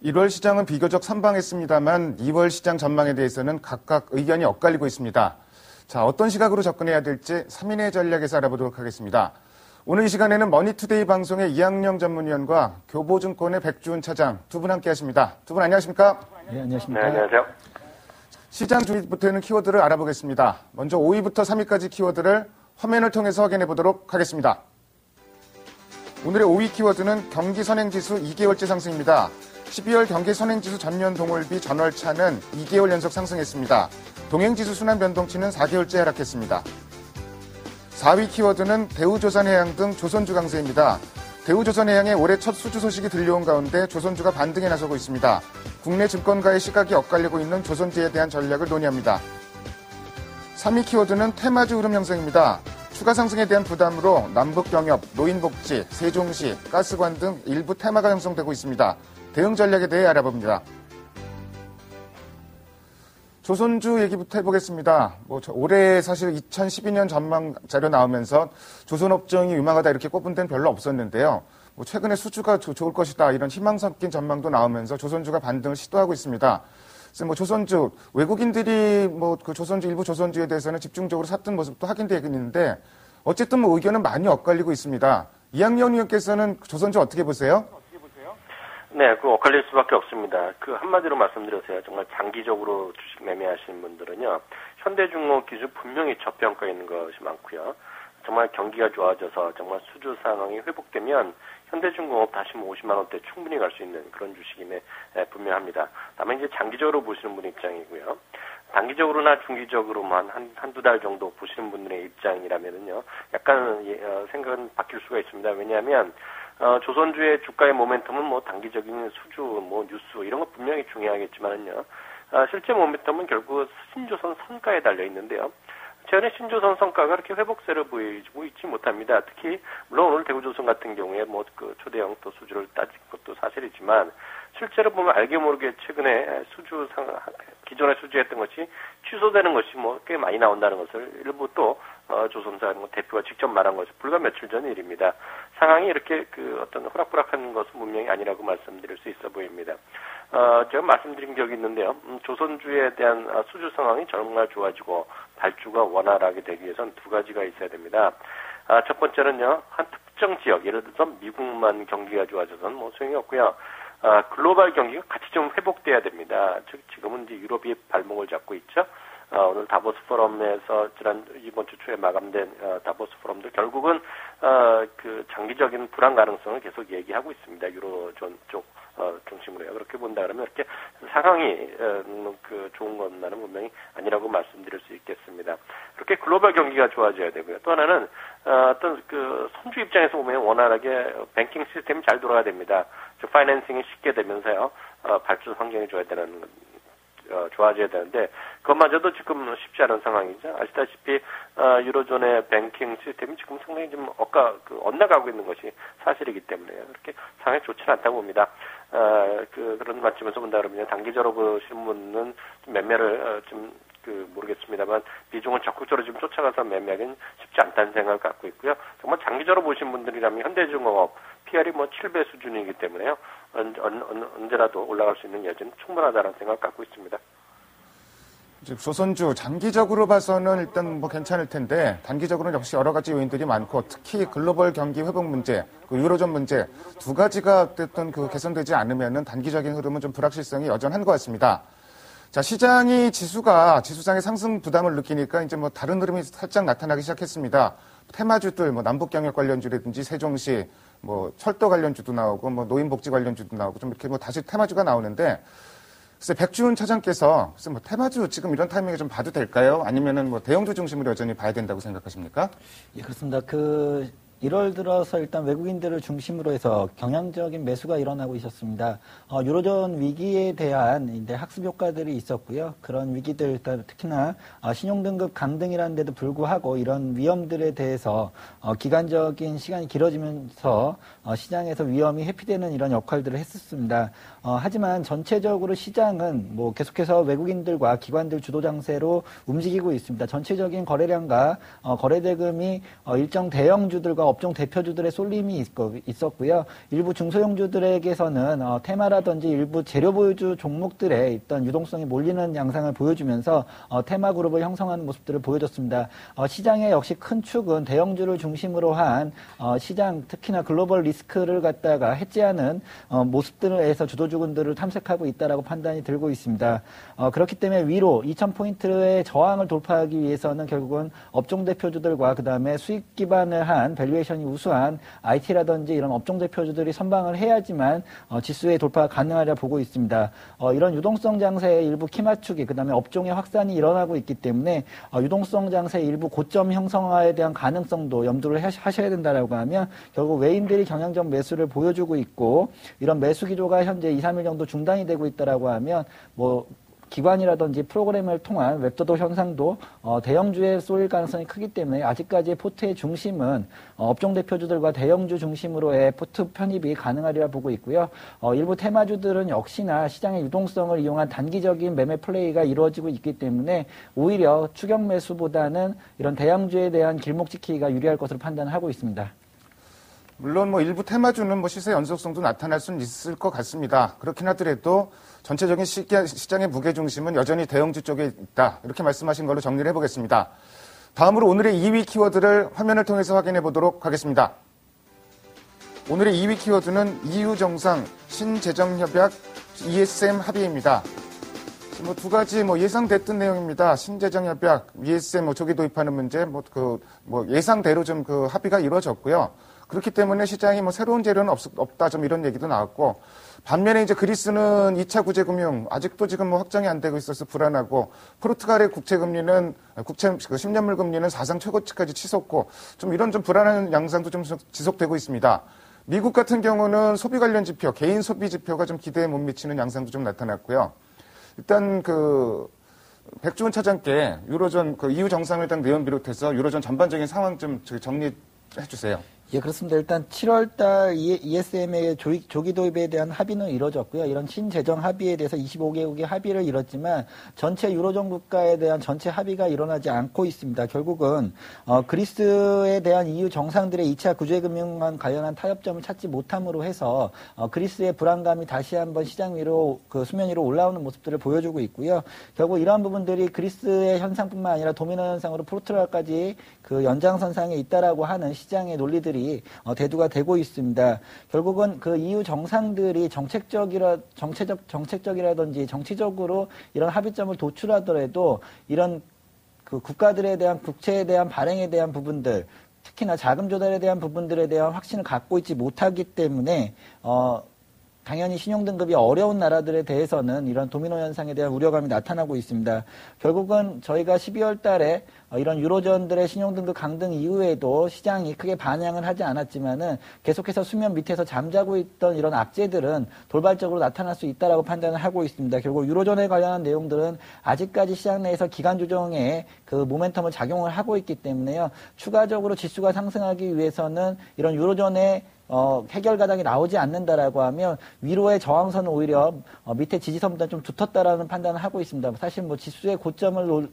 1월 시장은 비교적 선방했습니다만 2월 시장 전망에 대해서는 각각 의견이 엇갈리고 있습니다. 자, 어떤 시각으로 접근해야 될지 3인의 전략에서 알아보도록 하겠습니다. 오늘 이 시간에는 머니투데이 방송의 이학령 전문위원과 교보증권의 백주훈 차장 두 분 함께 하십니다. 두 분 안녕하십니까? 네, 안녕하십니까? 네, 안녕하세요. 시장 주위부터 있는 키워드를 알아보겠습니다. 먼저 5위부터 3위까지 키워드를 화면을 통해서 확인해 보도록 하겠습니다. 오늘의 5위 키워드는 경기 선행지수 2개월째 상승입니다. 12월 경기 선행지수 전년 동월비 전월차는 2개월 연속 상승했습니다. 동행지수 순환 변동치는 4개월째 하락했습니다. 4위 키워드는 대우조선해양 등 조선주 강세입니다. 대우조선해양의 올해 첫 수주 소식이 들려온 가운데 조선주가 반등에 나서고 있습니다. 국내 증권가의 시각이 엇갈리고 있는 조선주에 대한 전략을 논의합니다. 3위 키워드는 테마주 흐름 형성입니다. 추가 상승에 대한 부담으로 남북경협, 노인복지, 세종시, 가스관 등 일부 테마가 형성되고 있습니다. 대응 전략에 대해 알아봅니다. 조선주 얘기부터 해보겠습니다. 올해 사실 2012년 전망 자료 나오면서 조선업종이 유망하다 이렇게 꼽은 데는 별로 없었는데요. 최근에 수주가 좋을 것이다 이런 희망 섞인 전망도 나오면서 조선주가 반등을 시도하고 있습니다. 그래서 조선주 외국인들이 그 조선주 일부 조선주에 대해서는 집중적으로 샀던 모습도 확인되긴 있는데 어쨌든 의견은 많이 엇갈리고 있습니다. 이학령 의원께서는 조선주 어떻게 보세요? 네, 엇갈릴 수밖에 없습니다. 한마디로 말씀드려서요. 정말 장기적으로 주식 매매하시는 분들은요. 현대중공업 기술 분명히 저평가 있는 것이 많고요. 정말 경기가 좋아져서 정말 수주 상황이 회복되면 현대중공업 다시 50만 원대 충분히 갈 수 있는 그런 주식임에 분명합니다. 다만 이제 장기적으로 보시는 분 입장이고요. 단기적으로나 중기적으로만 한두 달 정도 보시는 분들의 입장이라면은요. 약간 생각은 바뀔 수가 있습니다. 왜냐하면 조선주의 주가의 모멘텀은 단기적인 수주, 뉴스 이런 거 분명히 중요하겠지만은요. 실제 모멘텀은 결국 신조선 선가에 달려 있는데요. 최근에 신조선 성과가 그렇게 회복세를 보이고 있지 못합니다. 특히 물론 오늘 대우조선 같은 경우에 초대형 또 수주를 따진 것도 사실이지만 실제로 보면 알게 모르게 최근에 기존에 수주했던 것이 취소되는 것이 꽤 많이 나온다는 것을 일부 또 조선사 대표가 직접 말한 것이 불과 며칠 전 일입니다. 상황이 이렇게 어떤 호락호락한 것은 분명히 아니라고 말씀드릴 수 있어 보입니다. 제가 말씀드린 적이 있는데요. 조선주에 대한 수주 상황이 정말 좋아지고 발주가 원활하게 되기 위해서는 두 가지가 있어야 됩니다. 첫 번째는요. 한 특정 지역, 예를 들어서 미국만 경기가 좋아져서는 소용이 없고요. 글로벌 경기가 같이 좀 회복돼야 됩니다. 즉 지금은 이제 유럽이 발목을 잡고 있죠. 오늘 다보스 포럼에서 이번 주 초에 마감된 다보스 포럼도 결국은 장기적인 불안 가능성을 계속 얘기하고 있습니다. 유로존 쪽 중심으로요. 그렇게 본다 그러면 이렇게 상황이 좋은 것만은 분명히 아니라고 말씀드릴 수 있겠습니다. 그렇게 글로벌 경기가 좋아져야 되고요. 또 하나는 어떤 선주 입장에서 보면 원활하게 뱅킹 시스템이 잘 돌아가야 됩니다. 즉 파이낸싱이 쉽게 되면서요. 발주 환경이 좋아져야 되는데 그것마저도 지금 쉽지 않은 상황이죠. 아시다시피 유로존의 뱅킹 시스템이 지금 상당히 좀 엇나가고 있는 것이 사실이기 때문에요. 그렇게 상황이 좋지는 않다고 봅니다. 그런 관점에서 본다 그러면 단기적으로 보시는 분은 매매를 모르겠습니다만 비중을 적극적으로 지금 쫓아가서 매매하기는 쉽지 않다는 생각을 갖고 있고요. 정말 장기적으로 보신 분들이라면 현대중공업 PR이 7배 수준이기 때문에요. 언제라도 올라갈 수 있는 여지는 충분하다는 생각을 갖고 있습니다. 조선주 장기적으로 봐서는 일단 괜찮을 텐데 단기적으로는 역시 여러 가지 요인들이 많고 특히 글로벌 경기 회복 문제, 유로존 문제 두 가지가 어쨌든 개선되지 않으면은 단기적인 흐름은 좀 불확실성이 여전한 것 같습니다. 자, 시장이 지수상의 상승 부담을 느끼니까 이제 다른 흐름이 살짝 나타나기 시작했습니다. 테마주들, 남북경협 관련주라든지 세종시, 철도 관련주도 나오고, 노인복지 관련주도 나오고, 좀 이렇게 다시 테마주가 나오는데, 글쎄, 백주훈 차장께서, 테마주 지금 이런 타이밍에 좀 봐도 될까요? 아니면은 대형주 중심으로 여전히 봐야 된다고 생각하십니까? 예, 그렇습니다. 1월 들어서 일단 외국인들을 중심으로 해서 경향적인 매수가 일어나고 있었습니다. 유로존 위기에 대한 학습 효과들이 있었고요. 그런 위기들, 특히나 신용등급 강등이라는 데도 불구하고 이런 위험들에 대해서 기간적인 시간이 길어지면서 시장에서 위험이 회피되는 이런 역할들을 했었습니다. 하지만 전체적으로 시장은 계속해서 외국인들과 기관들 주도 장세로 움직이고 있습니다. 전체적인 거래량과 거래대금이 일정 대형주들과 업종 대표주들의 쏠림이 있었고요. 일부 중소형주들에게서는 테마라든지 일부 재료 보유주 종목들의 일단 유동성이 몰리는 양상을 보여주면서 테마 그룹을 형성하는 모습들을 보여줬습니다. 시장의 역시 큰 축은 대형주를 중심으로 한 시장 특히나 글로벌 리스크를 갖다가 해지하는 모습들에서 주도주군들을 탐색하고 있다라고 판단이 들고 있습니다. 그렇기 때문에 위로 2,000포인트의 저항을 돌파하기 위해서는 결국은 업종 대표주들과 그 다음에 수익 기반을 한 밸류에이션이 우수한 IT라든지 이런 업종 대표주들이 선방을 해야지만 지수의 돌파가 가능하리라 보고 있습니다. 이런 유동성 장세의 일부 키맞추기, 그 다음에 업종의 확산이 일어나고 있기 때문에 유동성 장세의 일부 고점 형성화에 대한 가능성도 염두를 하셔야 된다라고 하면 결국 외인들이 경향적 매수를 보여주고 있고 이런 매수 기조가 현재 2, 3일 정도 중단이 되고 있다라고 하면 기관이라든지 프로그램을 통한 웹도도 현상도 대형주에 쏠릴 가능성이 크기 때문에 아직까지 포트의 중심은 업종 대표주들과 대형주 중심으로의 포트 편입이 가능하리라 보고 있고요. 일부 테마주들은 역시나 시장의 유동성을 이용한 단기적인 매매 플레이가 이루어지고 있기 때문에 오히려 추격 매수보다는 이런 대형주에 대한 길목 지키기가 유리할 것으로 판단하고 있습니다. 물론 일부 테마주는 시세 연속성도 나타날 수는 있을 것 같습니다. 그렇긴 하더라도 전체적인 시장의 무게중심은 여전히 대형주 쪽에 있다. 이렇게 말씀하신 걸로 정리를 해보겠습니다. 다음으로 오늘의 2위 키워드를 화면을 통해서 확인해 보도록 하겠습니다. 오늘의 2위 키워드는 EU 정상 신재정협약 ESM 합의입니다. 두 가지 예상됐던 내용입니다. 신재정협약 ESM 조기 도입하는 문제 예상대로 좀 합의가 이루어졌고요. 그렇기 때문에 시장이 새로운 재료는 없다 좀 이런 얘기도 나왔고 반면에 이제 그리스는 2차 구제금융 아직도 지금 확정이 안 되고 있어서 불안하고 포르투갈의 국채금리는 10년물 금리는 사상 최고치까지 치솟고 좀 이런 좀 불안한 양상도 좀 지속되고 있습니다. 미국 같은 경우는 소비 관련 지표, 개인 소비 지표가 좀 기대에 못 미치는 양상도 좀 나타났고요. 일단 백주원 차장께 유로존 EU 정상회담 내용 비롯해서 유로존 전반적인 상황 좀 정리해 주세요. 예, 그렇습니다. 일단 7월달 ESM의 조기 도입에 대한 합의는 이루어졌고요. 이런 신재정 합의에 대해서 25개국이 합의를 이뤘지만 전체 유로존 국가에 대한 전체 합의가 일어나지 않고 있습니다. 결국은 그리스에 대한 EU 정상들의 2차 구제금융과 관련한 타협점을 찾지 못함으로 해서 그리스의 불안감이 다시 한번 시장 위로 수면 위로 올라오는 모습들을 보여주고 있고요. 결국 이러한 부분들이 그리스의 현상뿐만 아니라 도미노 현상으로 포르투갈까지 연장선상에 있다라고 하는 시장의 논리들이 대두가 되고 있습니다. 결국은 EU 정상들이 정책적이라든지 정치적으로 이런 합의점을 도출하더라도 이런 국가들에 대한 국채에 대한 발행에 대한 부분들, 특히나 자금 조달에 대한 부분들에 대한 확신을 갖고 있지 못하기 때문에 당연히 신용등급이 어려운 나라들에 대해서는 이런 도미노 현상에 대한 우려감이 나타나고 있습니다. 결국은 저희가 12월 달에 이런 유로존들의 신용등급 강등 이후에도 시장이 크게 반향을 하지 않았지만은 계속해서 수면 밑에서 잠자고 있던 이런 악재들은 돌발적으로 나타날 수 있다라고 판단을 하고 있습니다. 결국 유로존에 관련한 내용들은 아직까지 시장 내에서 기간 조정에 모멘텀을 작용을 하고 있기 때문에요. 추가적으로 지수가 상승하기 위해서는 이런 유로존의 해결 가닥이 나오지 않는다라고 하면 위로의 저항선은 오히려 밑에 지지선보다 좀 두텁다라는 판단을 하고 있습니다. 사실 지수의 고점을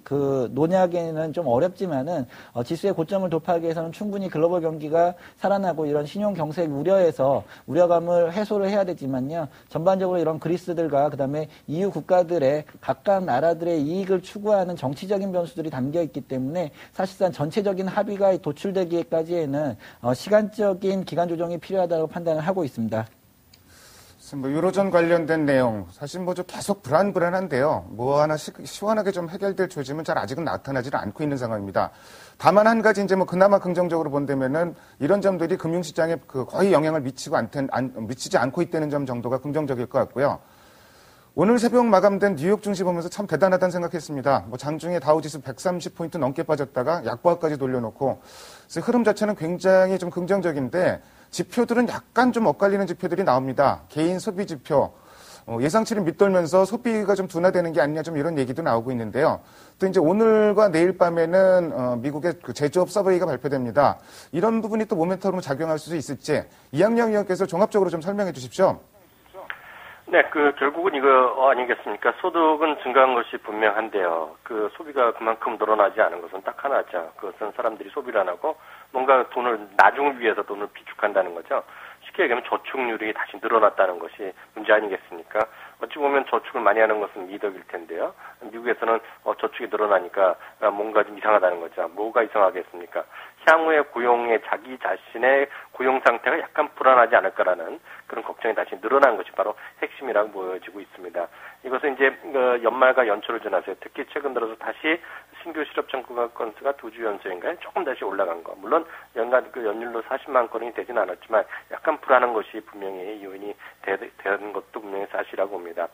논의하기에는 좀 어렵지만은 지수의 고점을 돌파하기 위해서는 충분히 글로벌 경기가 살아나고 이런 신용 경색 우려에서 우려감을 해소를 해야 되지만요. 전반적으로 이런 그리스들과 그다음에 EU 국가들의 각각 나라들의 이익을 추구하는 정치적인 변수들이 담겨 있기 때문에 사실상 전체적인 합의가 도출되기까지에는 시간적인 기간 조정이 필요하다고 판단을 하고 있습니다. 유로존 관련된 내용 사실 좀 계속 불안한데요. 하나 시원하게 좀 해결될 조짐은 잘 아직은 나타나지 않고 있는 상황입니다. 다만 한 가지 이제 그나마 긍정적으로 본다면은 이런 점들이 금융시장에 거의 영향을 미치지 않고 있다는 점 정도가 긍정적일 것 같고요. 오늘 새벽 마감된 뉴욕 증시 보면서 참 대단하다는 생각했습니다. 장중에 다우지수 130포인트 넘게 빠졌다가 약보합까지 돌려놓고 흐름 자체는 굉장히 좀 긍정적인데 지표들은 약간 좀 엇갈리는 지표들이 나옵니다. 개인 소비 지표, 예상치를 밑돌면서 소비가 좀 둔화되는 게 아니냐 좀 이런 얘기도 나오고 있는데요. 또 이제 오늘과 내일 밤에는 미국의 제조업 서베이가 발표됩니다. 이런 부분이 또 모멘텀으로 작용할 수 있을지 이학영 의원께서 종합적으로 좀 설명해 주십시오. 네, 결국은 이거 아니겠습니까? 소득은 증가한 것이 분명한데요. 소비가 그만큼 늘어나지 않은 것은 딱 하나죠. 그것은 사람들이 소비를 안 하고 뭔가 나중을 위해서 돈을 비축한다는 거죠. 쉽게 얘기하면 저축률이 다시 늘어났다는 것이 문제 아니겠습니까? 어찌 보면 저축을 많이 하는 것은 이득일 텐데요. 미국에서는 저축이 늘어나니까 뭔가 좀 이상하다는 거죠. 뭐가 이상하겠습니까? 향후에 자기 자신의 고용 상태가 약간 불안하지 않을까라는 그런 걱정이 다시 늘어난 것이 바로 핵심이라고 보여지고 있습니다. 이것은 이제 연말과 연초를 지나서 특히 최근 들어서 다시 신규 실업 청구 건수가 2주 연속인가요? 조금 다시 올라간 거. 물론 연간 연율로 40만 건이 되지는 않았지만 약간 불안한 것이 분명히 요인이 되는 것도 분명히 사실이라고 봅니다.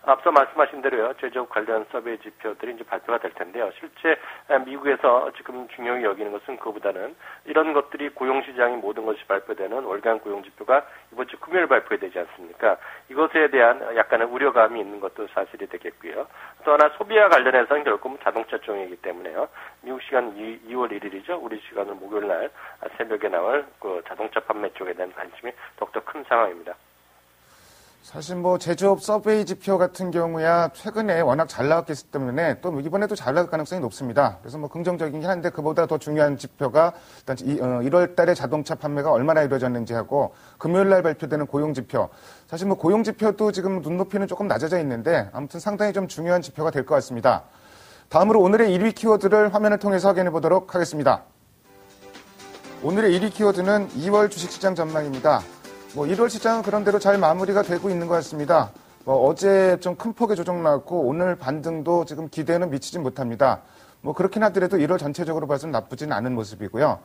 앞서 말씀하신 대로요, 제조업 관련 서베이 지표들이 이제 발표가 될 텐데요. 실제 미국에서 지금 중요히 여기는 것은 그보다는 이런 것들이 고용시장이 모든 것이 발표되는 월간 고용지표가 이번 주 금요일 발표되지 않습니까? 이것에 대한 약간의 우려감이 있는 것도 사실이 되겠고요. 또 하나 소비와 관련해서는 결국 자동차 쪽이기 때문에요. 미국 시간 2월 1일이죠. 우리 시간은 목요일 날 새벽에 나올 그 자동차 판매 쪽에 대한 관심이 더욱더 큰 상황입니다. 사실 뭐 제조업 서베이 지표 같은 경우야 최근에 워낙 잘 나왔기 때문에 또 이번에도 잘 나올 가능성이 높습니다. 그래서 뭐 긍정적이긴 한데 그보다 더 중요한 지표가 일단 1월 달에 자동차 판매가 얼마나 이루어졌는지 하고 금요일 날 발표되는 고용 지표. 사실 뭐 고용 지표도 지금 눈높이는 조금 낮아져 있는데 아무튼 상당히 좀 중요한 지표가 될 것 같습니다. 다음으로 오늘의 1위 키워드를 화면을 통해서 확인해 보도록 하겠습니다. 오늘의 1위 키워드는 2월 주식시장 전망입니다. 1월 시장은 그런대로 잘 마무리가 되고 있는 것 같습니다. 어제 좀 큰 폭의 조정 나왔고 오늘 반등도 지금 기대는 미치진 못합니다. 그렇긴 하더라도 1월 전체적으로 봐서는 나쁘진 않은 모습이고요.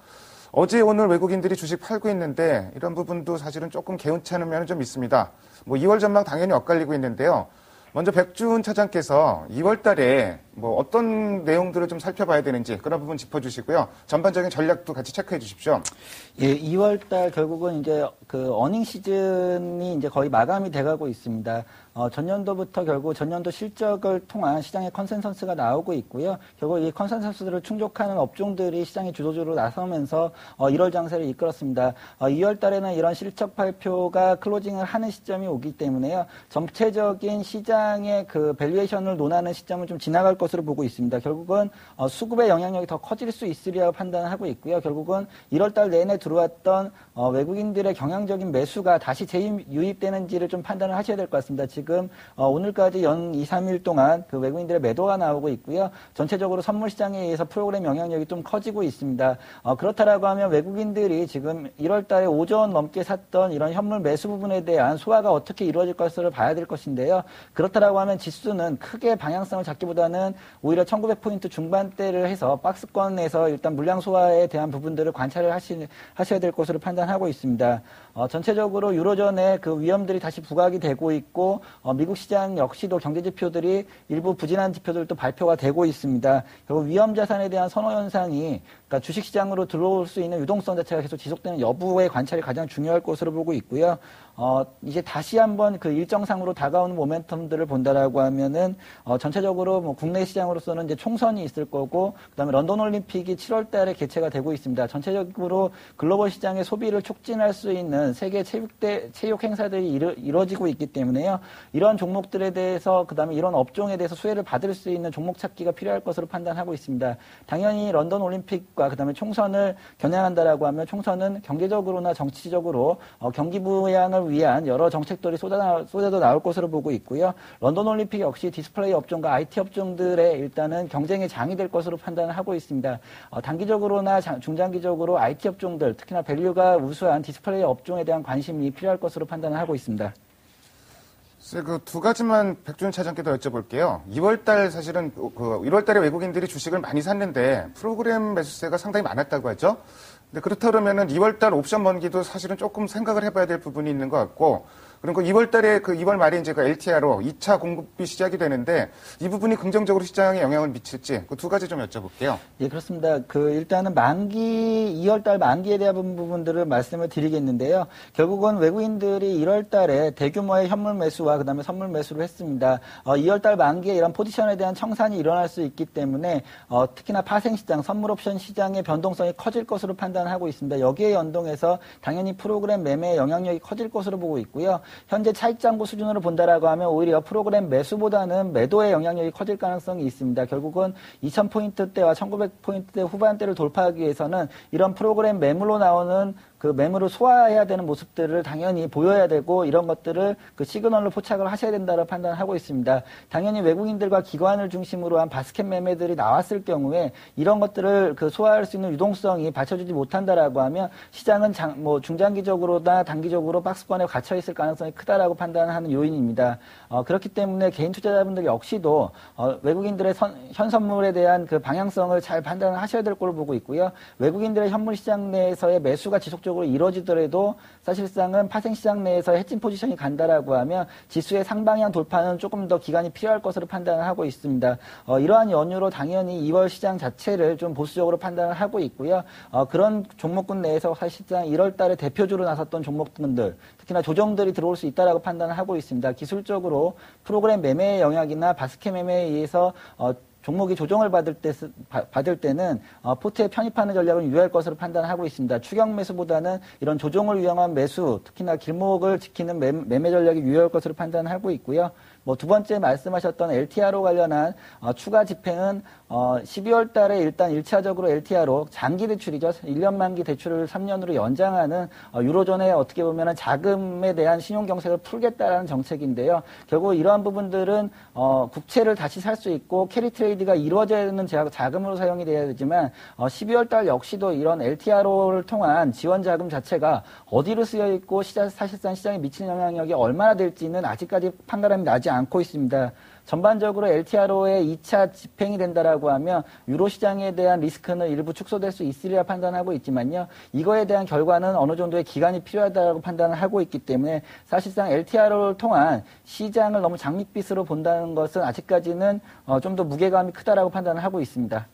어제 오늘 외국인들이 주식 팔고 있는데 이런 부분도 사실은 조금 개운찮은 면은 좀 있습니다. 2월 전망 당연히 엇갈리고 있는데요. 먼저 백준 차장께서 2월 달에 어떤 내용들을 좀 살펴봐야 되는지 그런 부분 짚어주시고요. 전반적인 전략도 같이 체크해 주십시오. 예, 2월 달 결국은 이제 그 어닝 시즌이 이제 거의 마감이 돼가고 있습니다. 전년도부터 결국 전년도 실적을 통한 시장의 컨센서스가 나오고 있고요. 결국 이 컨센서스를 충족하는 업종들이 시장의 주도주로 나서면서 1월 장세를 이끌었습니다. 2월 달에는 이런 실적 발표가 클로징을 하는 시점이 오기 때문에요. 전체적인 시장의 그 밸류에이션을 논하는 시점을 좀 지나갈 것으로 보고 있습니다. 결국은 수급의 영향력이 더 커질 수 있으리라고 판단하고 있고요. 결국은 1월 달 내내 들어왔던 외국인들의 경향적인 매수가 다시 재유입되는지를 좀 판단을 하셔야 될 것 같습니다. 지금 오늘까지 연 2, 3일 동안 그 외국인들의 매도가 나오고 있고요. 전체적으로 선물 시장에 의해서 프로그램 영향력이 좀 커지고 있습니다. 그렇다라고 하면 외국인들이 지금 1월 달에 5조 원 넘게 샀던 이런 현물 매수 부분에 대한 소화가 어떻게 이루어질 것을 봐야 될 것인데요. 그렇다라고 하면 지수는 크게 방향성을 잡기보다는 오히려 1900포인트 중반대를 해서 박스권에서 일단 물량 소화에 대한 부분들을 관찰을 하셔야 될 것으로 판단하고 있습니다. 전체적으로 유로존의 그 위험들이 다시 부각이 되고 있고 미국 시장 역시도 경제 지표들이 일부 부진한 지표들도 발표가 되고 있습니다. 결국 위험 자산에 대한 선호 현상이 그러니까 주식 시장으로 들어올 수 있는 유동성 자체가 계속 지속되는 여부의 관찰이 가장 중요할 것으로 보고 있고요. 이제 다시 한번 그 일정상으로 다가오는 모멘텀들을 본다라고 하면은 전체적으로 국내 시장으로서는 이제 총선이 있을 거고 그다음에 런던 올림픽이 7월 달에 개최가 되고 있습니다. 전체적으로 글로벌 시장의 소비를 촉진할 수 있는 세계 체육 행사들이 이루어지고 있기 때문에요. 이런 종목들에 대해서 그다음에 이런 업종에 대해서 수혜를 받을 수 있는 종목 찾기가 필요할 것으로 판단하고 있습니다. 당연히 런던 올림픽과 그다음에 총선을 겨냥한다라고 하면 총선은 경제적으로나 정치적으로 경기 부양을 위한 여러 정책들이 쏟아져 나올 것으로 보고 있고요. 런던 올림픽 역시 디스플레이 업종과 IT 업종들의 일단은 경쟁의 장이 될 것으로 판단을 하고 있습니다. 단기적으로나 중장기적으로 IT 업종들, 특히나 밸류가 우수한 디스플레이 업종에 대한 관심이 필요할 것으로 판단을 하고 있습니다. 그 두 가지만 백준 차장께도 여쭤볼게요. 2월 달 사실은 1월 달에 외국인들이 주식을 많이 샀는데 프로그램 매수세가 상당히 많았다고 하죠. 근데 그렇다 그러면은 2월 달 옵션 번기도 사실은 조금 생각을 해봐야 될 부분이 있는 것 같고, 그리고 2월 달에 2월 말에 이제 LTR로 2차 공급이 시작이 되는데 이 부분이 긍정적으로 시장에 영향을 미칠지 그 두 가지 좀 여쭤볼게요. 예, 그렇습니다. 일단은 2월 달 만기에 대한 부분들을 말씀을 드리겠는데요. 결국은 외국인들이 1월 달에 대규모의 현물 매수와 그다음에 선물 매수를 했습니다. 2월 달 만기에 이런 포지션에 대한 청산이 일어날 수 있기 때문에 특히나 파생 시장, 선물 옵션 시장의 변동성이 커질 것으로 판단하고 있습니다. 여기에 연동해서 당연히 프로그램 매매의 영향력이 커질 것으로 보고 있고요. 현재 차익 잔고 수준으로 본다라고 하면 오히려 프로그램 매수보다는 매도의 영향력이 커질 가능성이 있습니다. 결국은 2000포인트대와 1900포인트대 후반대를 돌파하기 위해서는 이런 프로그램 매물로 나오는 그 매물을 소화해야 되는 모습들을 당연히 보여야 되고 이런 것들을 그 시그널로 포착을 하셔야 된다고 판단하고 있습니다. 당연히 외국인들과 기관을 중심으로 한 바스켓 매매들이 나왔을 경우에 이런 것들을 그 소화할 수 있는 유동성이 받쳐주지 못한다라고 하면 시장은 중장기적으로나 단기적으로 박스권에 갇혀 있을 가능성이 크다라고 판단하는 요인입니다. 그렇기 때문에 개인 투자자분들 역시도 외국인들의 현 선물에 대한 그 방향성을 잘 판단을 하셔야 될 걸로 보고 있고요. 외국인들의 현물 시장 내에서의 매수가 지속적으로 이루어지더라도 사실상은 파생시장 내에서 해칭 포지션이 간다라고 하면 지수의 상방향 돌파는 조금 더 기간이 필요할 것으로 판단을 하고 있습니다. 이러한 연유로 당연히 2월 시장 자체를 좀 보수적으로 판단을 하고 있고요. 그런 종목군 내에서 사실상 1월 달에 대표주로 나섰던 종목군들, 특히나 조정들이 들어올 수 있다라고 판단을 하고 있습니다. 기술적으로 프로그램 매매의 영역이나 바스켓 매매에 의해서 종목이 조정을 받을 때는 포트에 편입하는 전략을 유효할 것으로 판단하고 있습니다. 추격 매수보다는 이런 조정을 유용한 매수, 특히나 길목을 지키는 매매 전략이 유효할 것으로 판단하고 있고요. 두 번째 말씀하셨던 LTRO 관련한 추가 집행은 12월 달에 일단 1차적으로 LTRO 장기 대출이죠. 1년 만기 대출을 3년으로 연장하는 유로존의 어떻게 보면 자금에 대한 신용 경색을 풀겠다라는 정책인데요. 결국 이러한 부분들은 국채를 다시 살 수 있고 캐리 트레이드가 이루어지는 자금으로 사용이 돼야 되지만 12월 달 역시도 이런 LTRO를 통한 지원 자금 자체가 어디로 쓰여 있고 사실상 시장에 미치는 영향력이 얼마나 될지는 아직까지 판가름이 나지 않고 있습니다. 전반적으로 LTRO의 2차 집행이 된다라고 하면 유로 시장에 대한 리스크는 일부 축소될 수 있으리라 판단하고 있지만요. 이거에 대한 결과는 어느 정도의 기간이 필요하다고 판단을 하고 있기 때문에 사실상 LTRO를 통한 시장을 너무 장밋빛으로 본다는 것은 아직까지는 좀 더 무게감이 크다라고 판단을 하고 있습니다.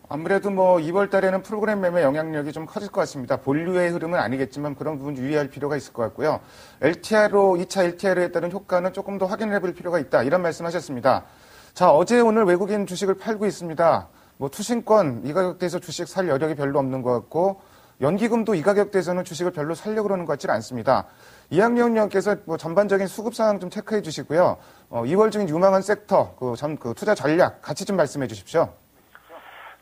아무래도 2월 달에는 프로그램 매매 영향력이 좀 커질 것 같습니다. 본류의 흐름은 아니겠지만 그런 부분 유의할 필요가 있을 것 같고요. LTRO, 2차 LTRO에 따른 효과는 조금 더 확인해 볼 필요가 있다. 이런 말씀 하셨습니다. 자, 어제 오늘 외국인 주식을 팔고 있습니다. 투신권, 이 가격대에서 주식 살 여력이 별로 없는 것 같고, 연기금도 이 가격대에서는 주식을 별로 살려고 그러는 것 같지는 않습니다. 이학년 의원께서 전반적인 수급 상황 좀 체크해 주시고요. 2월 중인 유망한 섹터, 그 투자 전략 같이 좀 말씀해 주십시오.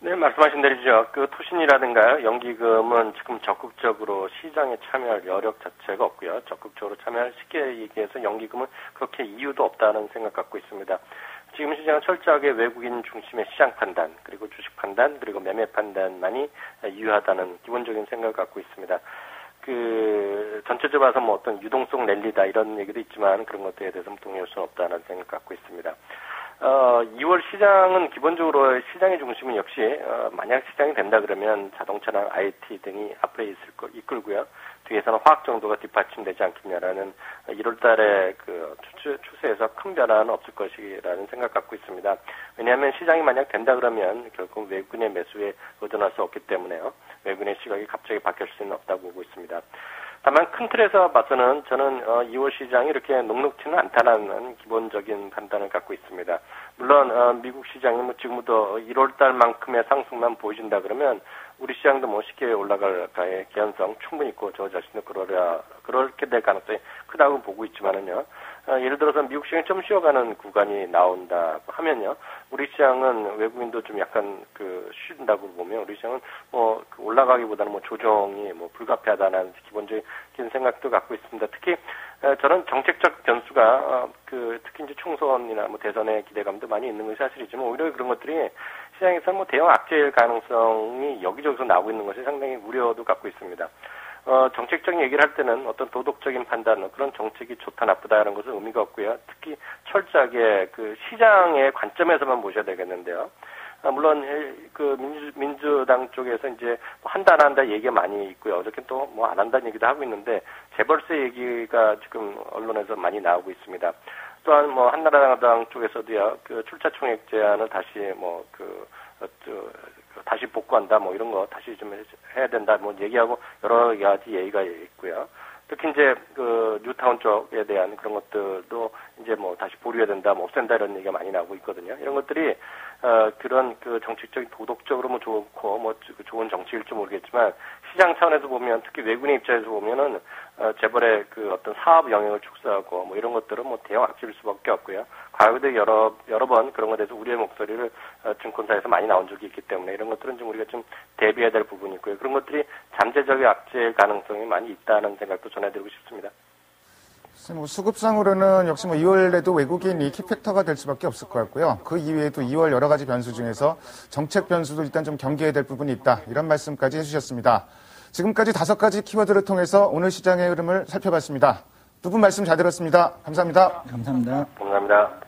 네, 말씀하신 대로죠. 그 투신이라든가 연기금은 지금 적극적으로 시장에 참여할 여력 자체가 없고요. 적극적으로 참여할 쉽게 얘기해서 연기금은 그렇게 이유도 없다는 생각 갖고 있습니다. 지금 시장은 철저하게 외국인 중심의 시장 판단, 그리고 주식 판단, 그리고 매매 판단만이 유효하다는 기본적인 생각을 갖고 있습니다. 전체적으로 봐서 어떤 유동성 랠리다 이런 얘기도 있지만 그런 것들에 대해서는 동의할 수는 없다는 생각 갖고 있습니다. 2월 시장은 기본적으로 시장의 중심은 역시 만약 시장이 된다 그러면 자동차나 IT 등이 앞에 이끌고요. 뒤에서는 화학 정도가 뒷받침되지 않겠냐라는 1월 달에 그 추세에서 큰 변화는 없을 것이라는 생각 갖고 있습니다. 왜냐하면 시장이 만약 된다 그러면 결국 외국인의 매수에 의존할 수 없기 때문에요. 외국인의 시각이 갑자기 바뀔 수는 없다고 보고 있습니다. 다만 큰 틀에서 봐서는 저는 2월 시장이 이렇게 녹록지는 않다는 기본적인 판단을 갖고 있습니다. 물론 미국 시장이 지금부터 1월 달만큼의 상승만 보여준다 그러면 우리 시장도 쉽게 올라갈 개연성 충분히 있고 저 자신도 그렇게 될 가능성이 크다고 보고 있지만은요. 예를 들어서 미국 시장이 좀 쉬어가는 구간이 나온다 하면요. 우리 시장은 외국인도 좀 약간 쉰다고 보면 우리 시장은 올라가기보다는 조정이 불가피하다는 기본적인 생각도 갖고 있습니다. 특히 저는 정책적 변수가 특히 이제 총선이나 대선의 기대감도 많이 있는 것이 사실이지만 오히려 그런 것들이 시장에서 대형 악재일 가능성이 여기저기서 나오고 있는 것이 상당히 우려도 갖고 있습니다. 정책적인 얘기를 할 때는 어떤 도덕적인 판단, 그런 정책이 좋다 나쁘다라는 것은 의미가 없고요. 특히 철저하게 시장의 관점에서만 보셔야 되겠는데요. 물론 민주당 쪽에서 이제 한다 안 한다 얘기가 많이 있고요. 어저께 또 안 한다는 얘기도 하고 있는데 재벌세 얘기가 지금 언론에서 많이 나오고 있습니다. 또한 한나라당 쪽에서도요. 출자 총액 제한을 다시 다시 복구한다 이런 거 다시 좀 해야 된다 얘기하고 여러 가지 얘기가 있고요. 특히 이제 뉴타운 쪽에 대한 그런 것들도 이제 다시 보류해야 된다, 없앤다 이런 얘기가 많이 나오고 있거든요. 이런 것들이 그런 정책적인 도덕적으로 좋고 좋은 정치일지 모르겠지만 시장 차원에서 보면 특히 외국인의 입장에서 보면은 재벌의 그 어떤 사업 영역을 축소하고 뭐 이런 것들은 뭐 대형 악재일 수밖에 없고요. 과거에도 여러 번 그런 것에 대해서 우리의 목소리를 증권사에서 많이 나온 적이 있기 때문에 이런 것들은 좀 우리가 좀 대비해야 될 부분이 있고요. 그런 것들이 잠재적인 악재일 가능성이 많이 있다는 생각도 전해드리고 싶습니다. 뭐 수급상으로는 역시 뭐 2월에도 외국인이 키팩터가 될 수밖에 없을 것 같고요. 그 이외에도 2월 여러 가지 변수 중에서 정책 변수도 일단 좀 경계해야 될 부분이 있다. 이런 말씀까지 해주셨습니다. 지금까지 5가지 키워드를 통해서 오늘 시장의 흐름을 살펴봤습니다. 두 분 말씀 잘 들었습니다. 감사합니다. 감사합니다. 감사합니다.